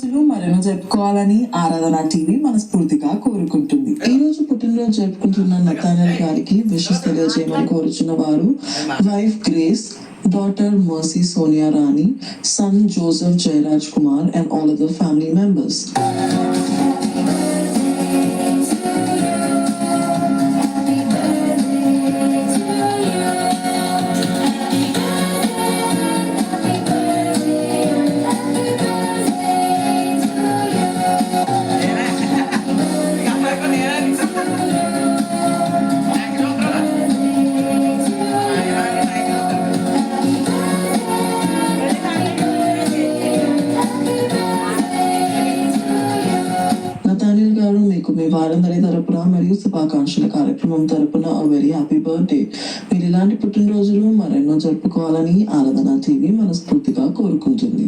పుట్టినరోజులు మరెన్నో జరుపుకోవాలని ఆరాధన టీవీ మనస్ఫూర్తిగా కోరుకుంటుంది. ఈ రోజు పుట్టినరోజు జరుపుకుంటున్న నతానల్ గారికి విషెస్ తెలియజేయమని కోరుచున్న వారు wife Grace, daughter Mercy Sonia Rani, son Joseph Jayaraj Kumar and all other family members. Nathaniel garu, మీకు మీ వారందరి తరపున మరియు శుభాకాంక్షల కార్యక్రమం తరపున వెరీ హ్యాపీ బర్త్డే. మీరు ఇలాంటి పుట్టినరోజులు మరెన్నో జరుపుకోవాలని ఆరాధన టీవీ మనస్ఫూర్తిగా కోరుకుంటుంది.